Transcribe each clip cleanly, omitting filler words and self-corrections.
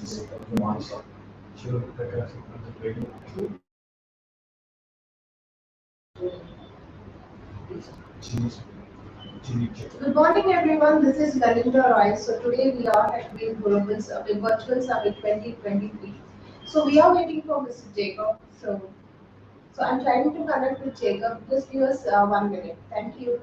Good morning, everyone. This is Galinda Roy. So today we are at the Global Summit, Virtual Summit 2023. So we are waiting for Mr. Jacob. So I'm trying to connect with Jacob. Just give us 1 minute. Thank you.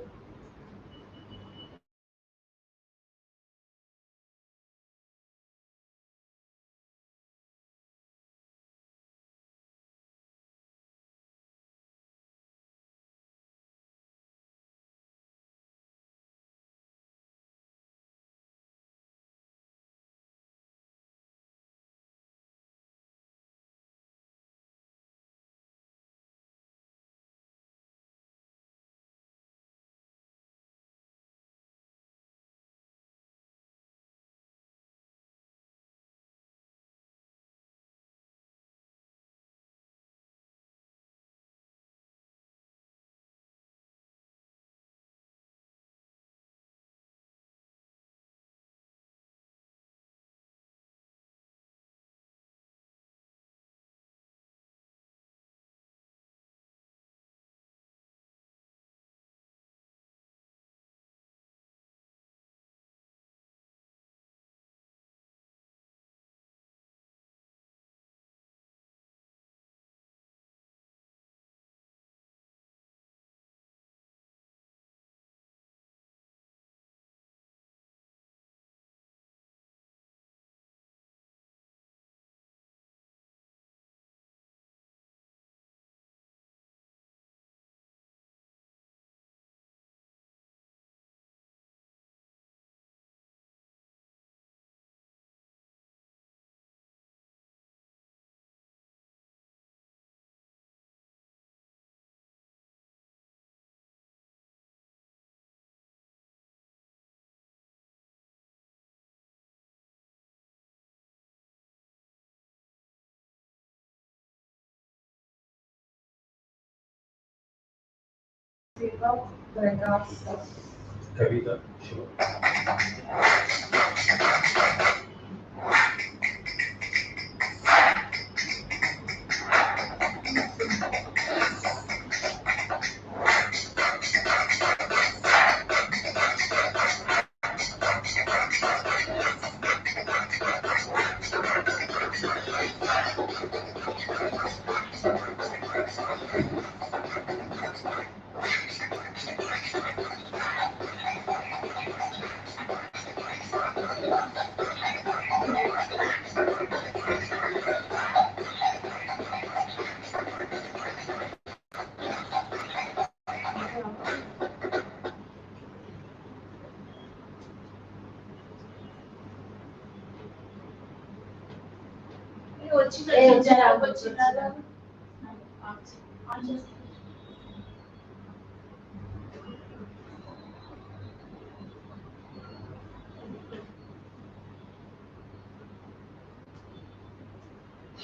Jacob, regards.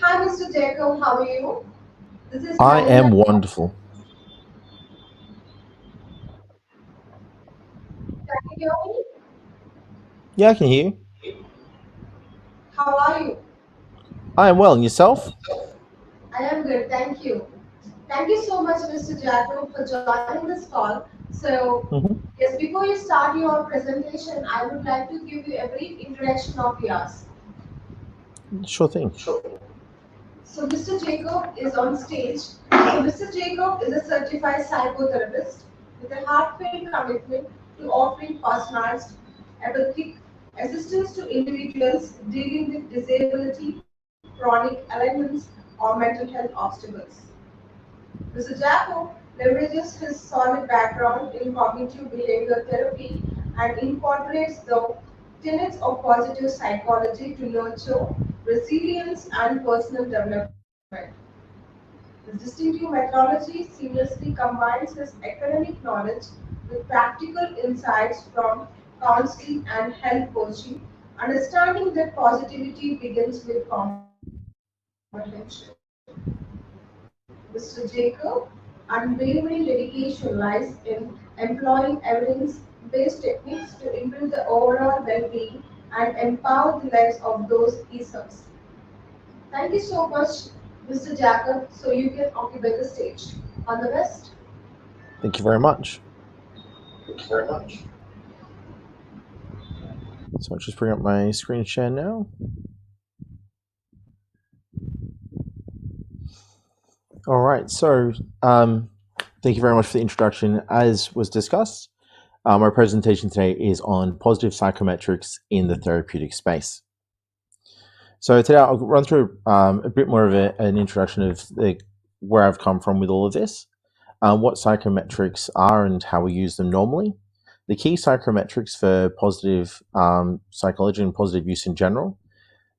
Hi, Mr. Jacob. How are you? This is I am Galinda. wonderful. Can you hear me? Yeah, I can hear you. How are you? I am well. And yourself? I am good. Thank you. Thank you so much, Mr. Jacob, for joining this call. So, Hmm. yes, before you start your presentation, I would like to give you a brief introduction of yours. Sure thing. So, Mr. Jacob is on stage. So, Mr. Jacob is a certified psychotherapist with a heartfelt commitment to offering personalized, empathic assistance to individuals dealing with disability, chronic ailments, or mental health obstacles. Mr. Jacob leverages his solid background in cognitive behavior therapy and incorporates the tenets of positive psychology to nurture resilience and personal development. His distinctive methodology seamlessly combines his academic knowledge with practical insights from counseling and health coaching, understanding that positivity begins with comprehension. Mr. Jacob unwavering dedication lies in employing evidence-based techniques to improve the overall well-being and empower the lives of those he serves. Thank you so much, Mr. Jacob. So you can occupy the stage. All the best. Thank you very much. Thank you very much. So I'll just bring up my screen share now. All right. So thank you very much for the introduction. As was discussed, my presentation today is on positive psychometrics in the therapeutic space. So today I'll run through a bit more of an introduction of where I've come from with all of this, what psychometrics are and how we use them normally, the key psychometrics for positive psychology and positive use in general,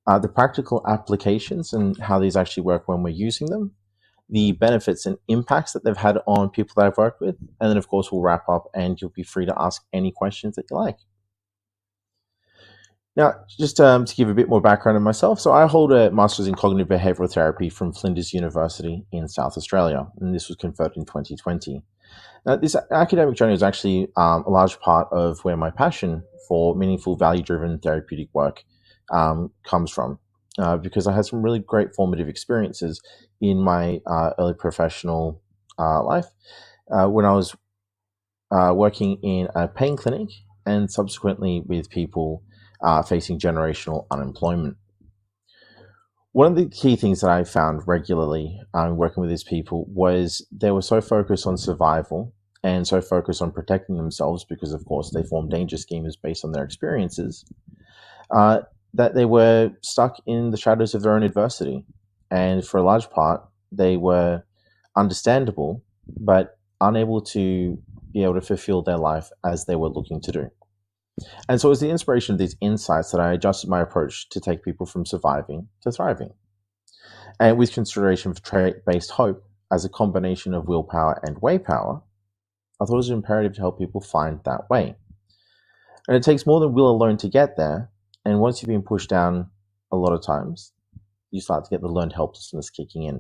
the practical applications and how these actually work when we're using them, the benefits and impacts that they've had on people that I've worked with, and then of course we'll wrap up and you'll be free to ask any questions that you like. Now, just to give a bit more background on myself, so I hold a Master's in Cognitive Behavioural Therapy from Flinders University in South Australia, and this was conferred in 2020. Now, this academic journey is actually a large part of where my passion for meaningful, value-driven therapeutic work comes from, because I had some really great formative experiences in my early professional life when I was working in a pain clinic and subsequently with people facing generational unemployment. One of the key things that I found regularly working with these people was they were so focused on survival and so focused on protecting themselves because, of course, they form danger schemas based on their experiences, that they were stuck in the shadows of their own adversity. And for a large part, they were understandable, but unable to be able to fulfill their life as they were looking to do. And so it was the inspiration of these insights that I adjusted my approach to take people from surviving to thriving. And with consideration for trait-based hope as a combination of willpower and way power, I thought it was imperative to help people find that way. And it takes more than will alone to get there. And once you've been pushed down a lot of times, you start to get the learned helplessness kicking in.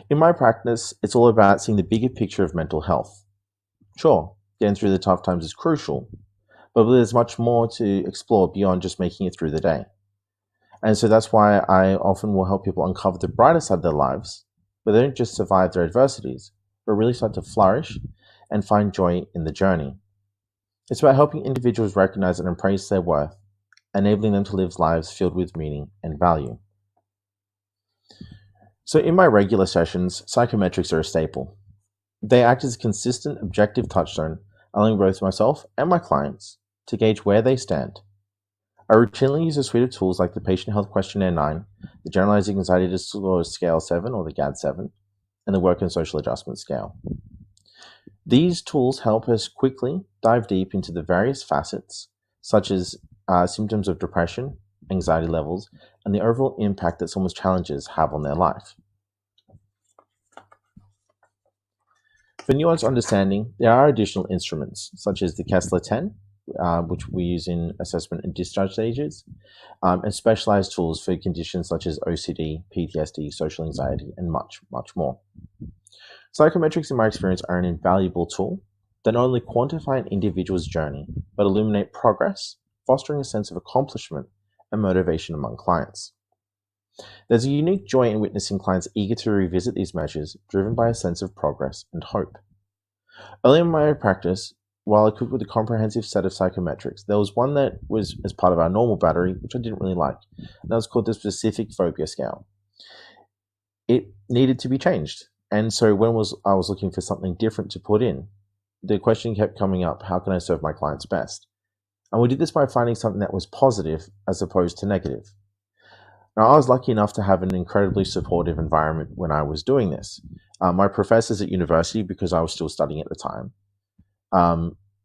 In my practice, it's all about seeing the bigger picture of mental health. Sure, getting through the tough times is crucial, but there's much more to explore beyond just making it through the day. And so that's why I often will help people uncover the brighter side of their lives, where they don't just survive their adversities, but really start to flourish and find joy in the journey. It's about helping individuals recognize and embrace their worth, enabling them to live lives filled with meaning and value. So in my regular sessions, psychometrics are a staple. They act as a consistent, objective touchstone, allowing both myself and my clients to gauge where they stand. I routinely use a suite of tools like the Patient Health Questionnaire 9, the Generalized Anxiety Disorder Scale 7 or the GAD-7, and the Work and Social Adjustment Scale. These tools help us quickly dive deep into the various facets, such as symptoms of depression, anxiety levels, and the overall impact that someone's challenges have on their life. For nuanced understanding, there are additional instruments, such as the Kessler-10, which we use in assessment and discharge stages, and specialized tools for conditions such as OCD, PTSD, social anxiety, and much, much more. Psychometrics, in my experience, are an invaluable tool that not only quantify an individual's journey, but illuminate progress, fostering a sense of accomplishment and motivation among clients. There's a unique joy in witnessing clients eager to revisit these measures, driven by a sense of progress and hope. Early in my practice, while equipped with a comprehensive set of psychometrics, there was one that was as part of our normal battery, which I didn't really like, and that was called the Specific Phobia Scale. It needed to be changed, and so when I was looking for something different to put in, the question kept coming up, how can I serve my clients best? And we did this by finding something that was positive as opposed to negative. Now, I was lucky enough to have an incredibly supportive environment when I was doing this. My professors at university, because I was still studying at the time,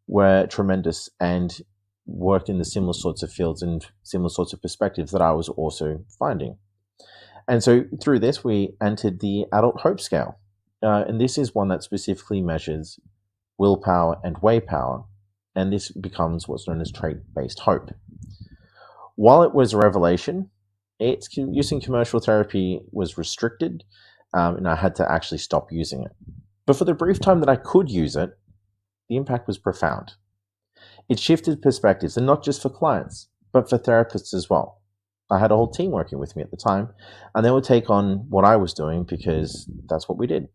were tremendous and worked in the similar sorts of fields and similar sorts of perspectives that I was also finding. And so through this, we entered the Adult Hope Scale. And this is one that specifically measures willpower and way power. And this becomes what's known as trait-based hope. While it was a revelation, its use in commercial therapy was restricted, and I had to actually stop using it. But for the brief time that I could use it, the impact was profound. It shifted perspectives, and not just for clients, but for therapists as well. I had a whole team working with me at the time, and they would take on what I was doing because that's what we did.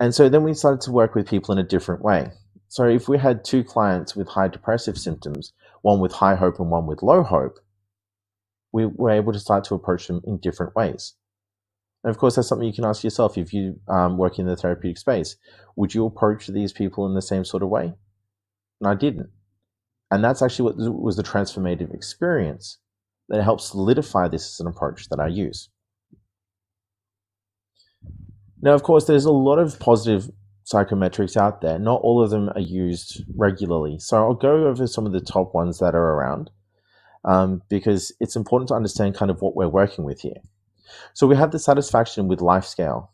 And so then we started to work with people in a different way. So if we had two clients with high depressive symptoms, one with high hope and one with low hope, we were able to start to approach them in different ways. And of course, that's something you can ask yourself if you work in the therapeutic space. Would you approach these people in the same sort of way? And I didn't. And that's actually what was the transformative experience that helps solidify this as an approach that I use. Now, of course, there's a lot of positive psychometrics out there. Not all of them are used regularly. So I'll go over some of the top ones that are around because it's important to understand kind of what we're working with here. So we have the satisfaction with life scale.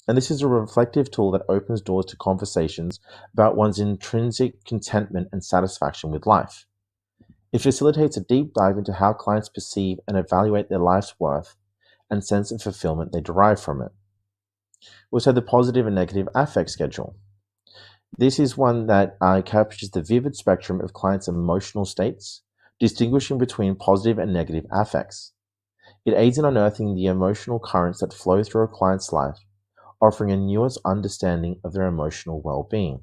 And this is a reflective tool that opens doors to conversations about one's intrinsic contentment and satisfaction with life. It facilitates a deep dive into how clients perceive and evaluate their life's worth and sense of fulfillment they derive from it. We also have the positive and negative affect schedule. This is one that captures the vivid spectrum of clients' emotional states, distinguishing between positive and negative affects. It aids in unearthing the emotional currents that flow through a client's life, offering a nuanced understanding of their emotional well-being.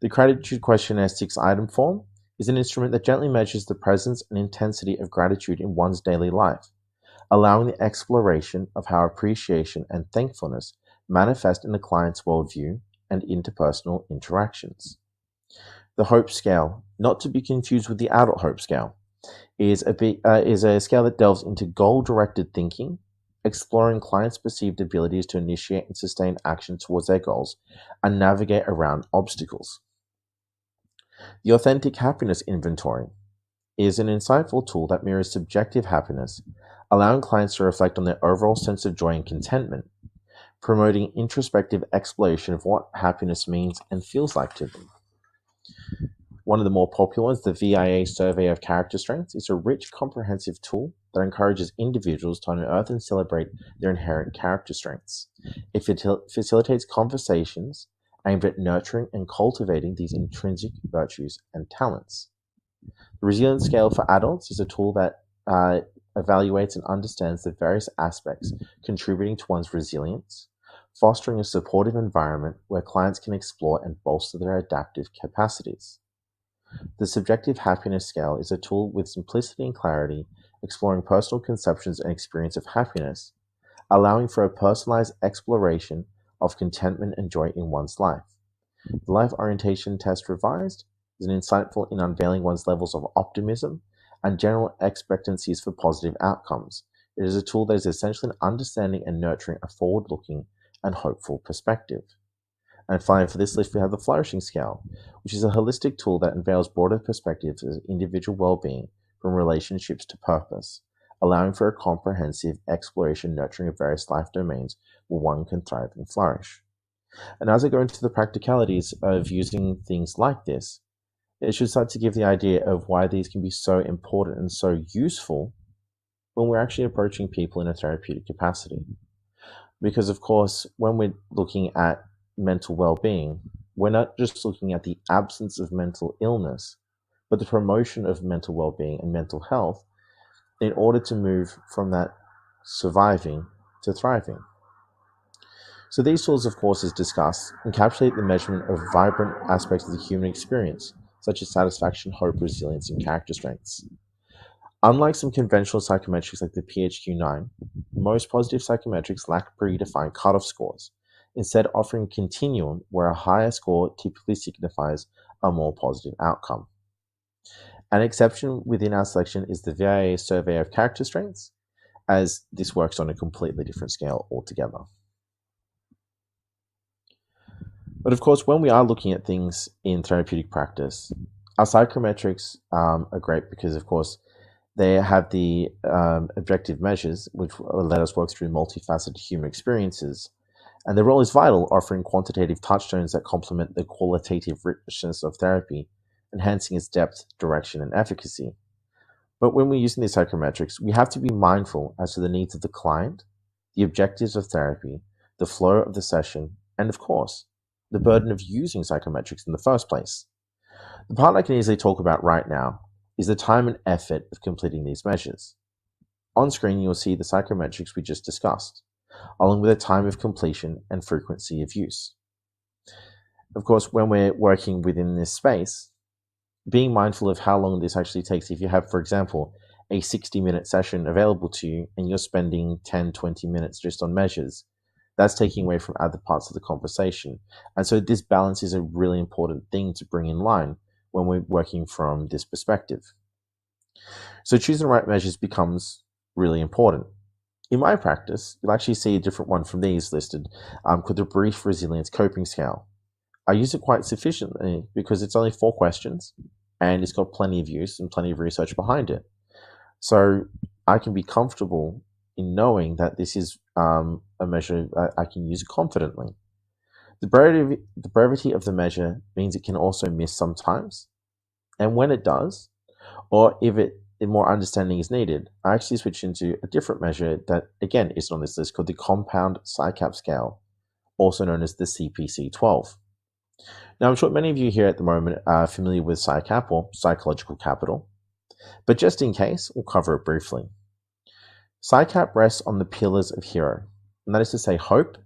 The gratitude questionnaire 6-item form is an instrument that gently measures the presence and intensity of gratitude in one's daily life, allowing the exploration of how appreciation and thankfulness manifest in a client's worldview and interpersonal interactions. The hope scale, not to be confused with the adult hope scale, is a scale that delves into goal-directed thinking, exploring clients' perceived abilities to initiate and sustain action towards their goals and navigate around obstacles. The authentic happiness inventory is an insightful tool that mirrors subjective happiness, allowing clients to reflect on their overall sense of joy and contentment, promoting introspective exploration of what happiness means and feels like to them. One of the more popular ones, the VIA Survey of Character Strengths, is a rich, comprehensive tool that encourages individuals to unearth and celebrate their inherent character strengths. It facilitates conversations aimed at nurturing and cultivating these intrinsic virtues and talents. The Resilience Scale for Adults is a tool that evaluates and understands the various aspects contributing to one's resilience, fostering a supportive environment where clients can explore and bolster their adaptive capacities. The Subjective Happiness Scale is a tool with simplicity and clarity, exploring personal conceptions and experience of happiness, allowing for a personalized exploration of contentment and joy in one's life. The Life Orientation Test Revised is insightful in unveiling one's levels of optimism and general expectancies for positive outcomes. It is a tool that is essentially an understanding and nurturing a forward-looking and hopeful perspective. And finally, for this list, we have the Flourishing Scale, which is a holistic tool that unveils broader perspectives of individual well-being from relationships to purpose, allowing for a comprehensive exploration nurturing of various life domains where one can thrive and flourish. And as I go into the practicalities of using things like this, it should start to give the idea of why these can be so important and so useful when we're actually approaching people in a therapeutic capacity. Because, of course, when we're looking at mental well-being, we're not just looking at the absence of mental illness, but the promotion of mental well-being and mental health in order to move from that surviving to thriving. So these tools, of course, as discussed, encapsulate the measurement of vibrant aspects of the human experience, such as satisfaction, hope, resilience, and character strengths. Unlike some conventional psychometrics like the PHQ-9, most positive psychometrics lack predefined cutoff scores, instead offering a continuum where a higher score typically signifies a more positive outcome. An exception within our selection is the VIA Survey of Character Strengths, as this works on a completely different scale altogether. But of course, when we are looking at things in therapeutic practice, our psychometrics are great because, of course, they have the objective measures, which will let us work through multifaceted human experiences. And their role is vital, offering quantitative touchstones that complement the qualitative richness of therapy, enhancing its depth, direction, and efficacy. But when we're using these psychometrics, we have to be mindful as to the needs of the client, the objectives of therapy, the flow of the session, and of course, the burden of using psychometrics in the first place. The part I can easily talk about right now is the time and effort of completing these measures. On screen, you'll see the psychometrics we just discussed, along with the time of completion and frequency of use. Of course, when we're working within this space, being mindful of how long this actually takes. If you have, for example, a 60-minute session available to you and you're spending 10, 20 minutes just on measures, that's taking away from other parts of the conversation. And so this balance is a really important thing to bring in line when we're working from this perspective. So choosing the right measures becomes really important. In my practice, you'll actually see a different one from these listed called the Brief Resilience Coping Scale. I use it quite sufficiently because it's only 4 questions and it's got plenty of use and plenty of research behind it. So I can be comfortable in knowing that this is a measure I can use confidently. The brevity of the measure means it can also miss sometimes. And when it does, or if more understanding is needed, I actually switch into a different measure that, again, is on this list called the Compound PsyCap Scale, also known as the CPC-12. Now, I'm sure many of you here at the moment are familiar with PsyCap or psychological capital, but just in case, we'll cover it briefly. PsyCap rests on the pillars of HERO, and that is to say hope,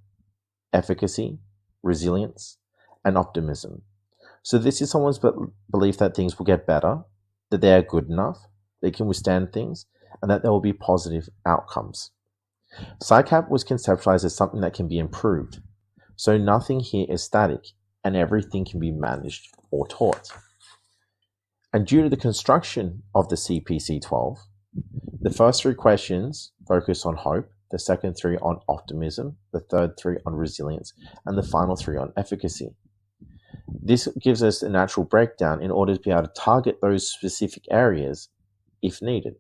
efficacy, resilience, and optimism. So this is someone's belief that things will get better, that they are good enough, they can withstand things, and that there will be positive outcomes. PsyCap was conceptualized as something that can be improved, so nothing here is static, and everything can be managed or taught. And due to the construction of the CPC-12, the first 3 questions focus on hope, the second 3 on optimism, the third 3 on resilience, and the final 3 on efficacy. This gives us a natural breakdown in order to be able to target those specific areas if needed.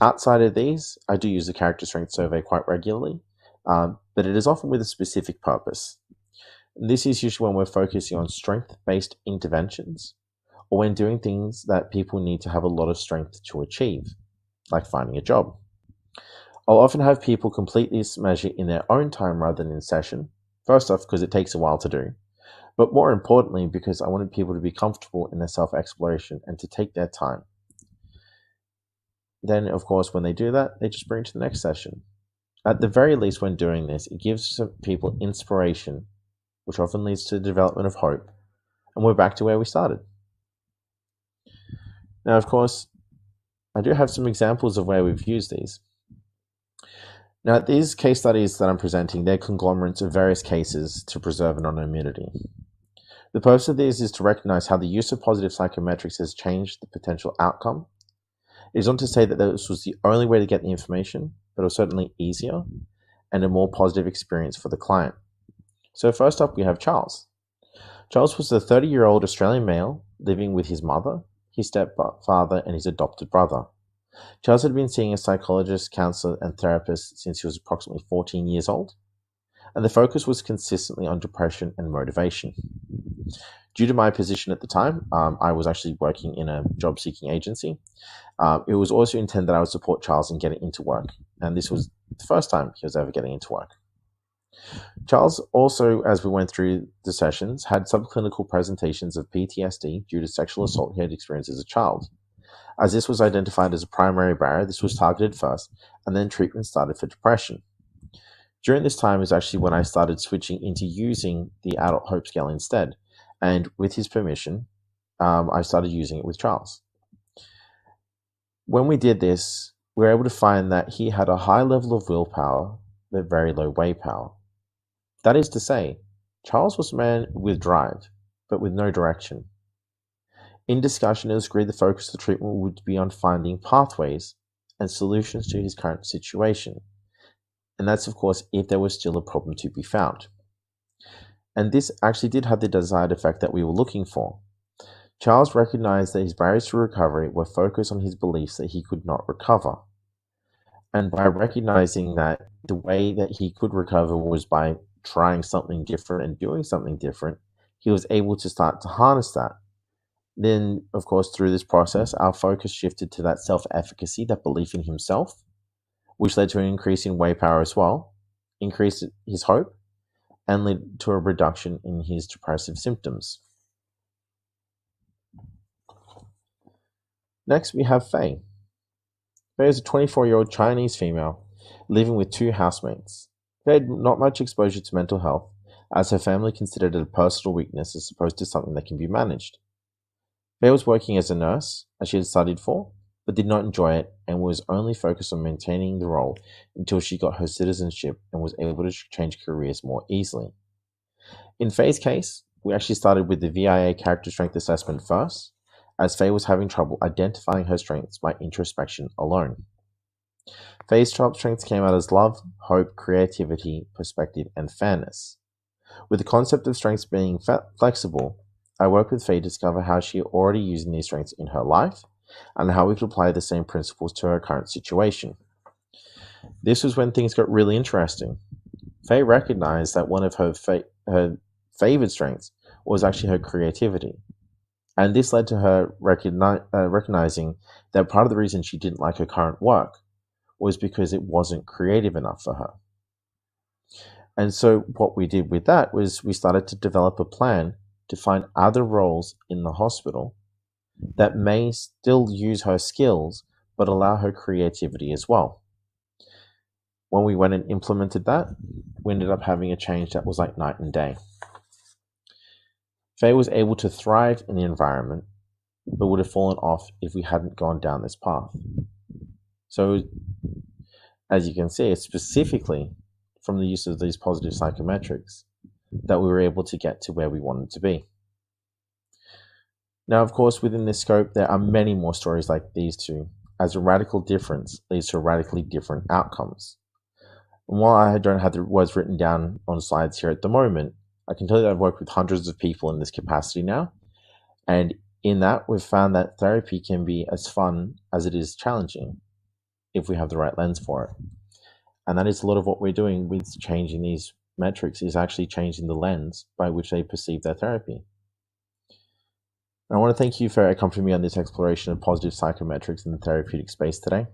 Outside of these, I do use the character strength survey quite regularly, but it is often with a specific purpose. This is usually when we're focusing on strength-based interventions or when doing things that people need to have a lot of strength to achieve, like finding a job. I'll often have people complete this measure in their own time rather than in session, first off because it takes a while to do, but more importantly because I wanted people to be comfortable in their self-exploration and to take their time. Then, of course, when they do that, they just bring it to the next session. At the very least, when doing this, it gives people inspiration, which often leads to the development of hope, and we're back to where we started. Now, of course, I do have some examples of where we've used these. Now, these case studies that I'm presenting, they're conglomerates of various cases to preserve anonymity. The purpose of these is to recognize how the use of positive psychometrics has changed the potential outcome. It is not to say that this was the only way to get the information, but it was certainly easier and a more positive experience for the client. So first up, we have Charles. Charles was a 30-year-old Australian male living with his mother, his stepfather, and his adopted brother. Charles had been seeing a psychologist, counselor, and therapist since he was approximately 14 years old, and the focus was consistently on depression and motivation. Due to my position at the time, I was actually working in a job-seeking agency. It was also intended that I would support Charles in getting into work, and this was the first time he was ever getting into work. Charles also, as we went through the sessions, had subclinical presentations of PTSD due to sexual assault he had experienced as a child. As this was identified as a primary barrier, this was targeted first, and then treatment started for depression. During this time is actually when I started switching into using the Adult Hope Scale instead, and with his permission, I started using it with Charles. When we did this, we were able to find that he had a high level of willpower, but very low way power. That is to say, Charles was a man with drive, but with no direction. In discussion, it was agreed the focus of the treatment would be on finding pathways and solutions to his current situation. And that's, of course, if there was still a problem to be found. And this actually did have the desired effect that we were looking for. Charles recognized that his barriers to recovery were focused on his beliefs that he could not recover. And by recognizing that the way that he could recover was by trying something different and doing something different, he was able to start to harness that. Then, of course, through this process, our focus shifted to that self-efficacy, that belief in himself, which led to an increase in way power as well, increased his hope, and led to a reduction in his depressive symptoms. Next, we have Faye. Faye is a 24-year-old Chinese female living with two housemates. Faye had not much exposure to mental health, as her family considered it a personal weakness as opposed to something that can be managed. Faye was working as a nurse, as she had studied for, but did not enjoy it and was only focused on maintaining the role until she got her citizenship and was able to change careers more easily. In Faye's case, we actually started with the VIA character strength assessment first, as Faye was having trouble identifying her strengths by introspection alone. Faye's top strengths came out as love, hope, creativity, perspective, and fairness. With the concept of strengths being flexible, I worked with Faye to discover how she already using these strengths in her life and how we could apply the same principles to her current situation. This was when things got really interesting. Faye recognized that one of her favored strengths was actually her creativity. And this led to her recognizing that part of the reason she didn't like her current work was because it wasn't creative enough for her. And so what we did with that was we started to develop a plan to find other roles in the hospital that may still use her skills but allow her creativity as well. When we went and implemented that, we ended up having a change that was like night and day. Faye was able to thrive in the environment, but would have fallen off if we hadn't gone down this path. So, as you can see, it's specifically from the use of these positive psychometrics that we were able to get to where we wanted to be. Now, of course, within this scope, there are many more stories like these two, as a radical difference leads to radically different outcomes. And while I don't have the words written down on slides here at the moment, I can tell you that I've worked with hundreds of people in this capacity now. And in that, we've found that therapy can be as fun as it is challenging if we have the right lens for it. And that is a lot of what we're doing with changing these metrics, is actually changing the lens by which they perceive their therapy. And I want to thank you for accompanying me on this exploration of positive psychometrics in the therapeutic space today.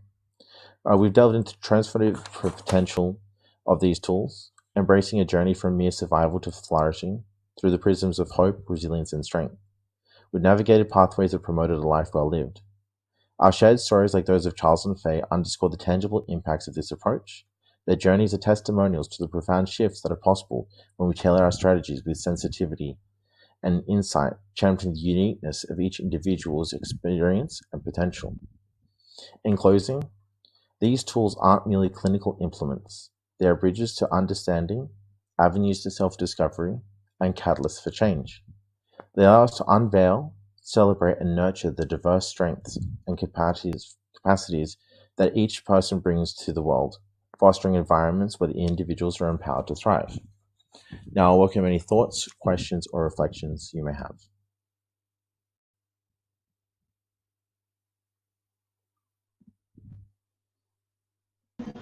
We've delved into transformative potential of these tools, embracing a journey from mere survival to flourishing through the prisms of hope, resilience, and strength. We've navigated pathways that promoted a life well lived. Our shared stories, like those of Charles and Faye, underscore the tangible impacts of this approach. Their journeys are testimonials to the profound shifts that are possible when we tailor our strategies with sensitivity and insight, championing the uniqueness of each individual's experience and potential. In closing, these tools aren't merely clinical implements. They are bridges to understanding, avenues to self-discovery, and catalysts for change. They allow us to unveil, celebrate, and nurture the diverse strengths and capacities that each person brings to the world, fostering environments where the individuals are empowered to thrive. Now, I'll welcome any thoughts, questions, or reflections you may have.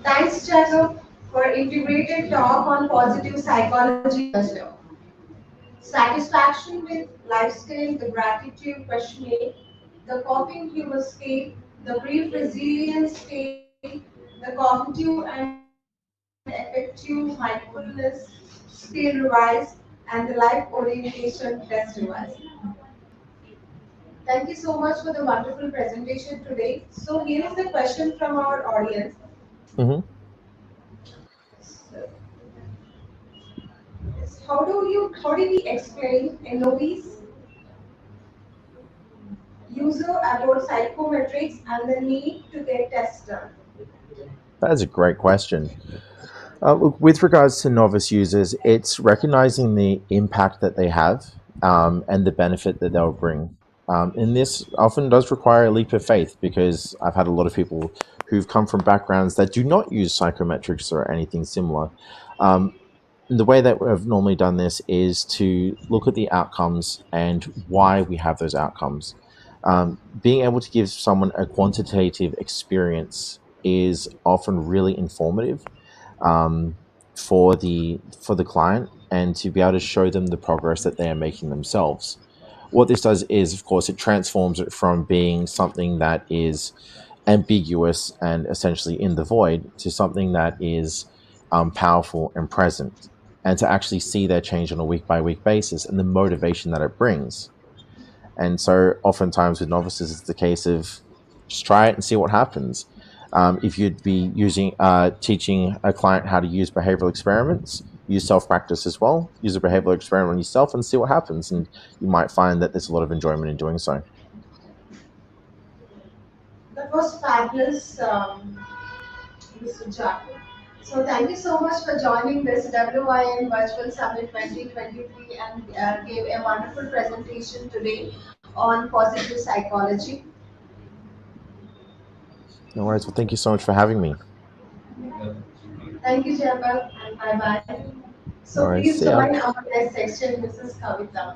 Thanks, Jacob, for integrated talk on positive psychology culture. Satisfaction with life skill, the gratitude questionnaire, the coping humor scale, the brief resilience scale, the cognitive and effective mindfulness skill revise, and the life orientation test revise. Thank you so much for the wonderful presentation today. So here is the question from our audience. Mm-hmm. So, how do we explain a novice user about psychometrics and the need to get tests done? That is a great question. Look, with regards to novice users, it's recognizing the impact that they have and the benefit that they'll bring. And this often does require a leap of faith, because I've had a lot of people who've come from backgrounds that do not use psychometrics or anything similar. The way that we've normally done this is to look at the outcomes and why we have those outcomes. Being able to give someone a quantitative experience is often really informative for the client, and to be able to show them the progress that they are making themselves. What this does is, of course, it transforms it from being something that is ambiguous and essentially in the void to something that is powerful and present, and to actually see their change on a week-by-week basis and the motivation that it brings. And so oftentimes with novices, it's the case of Just try it and see what happens. If you'd be teaching a client how to use behavioral experiments, use self-practice as well. Use a behavioral experiment on yourself and see what happens. And you might find that there's a lot of enjoyment in doing so. That was fabulous, Mr. Jacob. So thank you so much for joining this WIN Virtual Summit 2023 and gave a wonderful presentation today on positive psychology. No worries. Well, thank you so much for having me. Thank you, Jacob, and bye-bye. No So worries. please See ya. join our next section, Mrs. Kavita.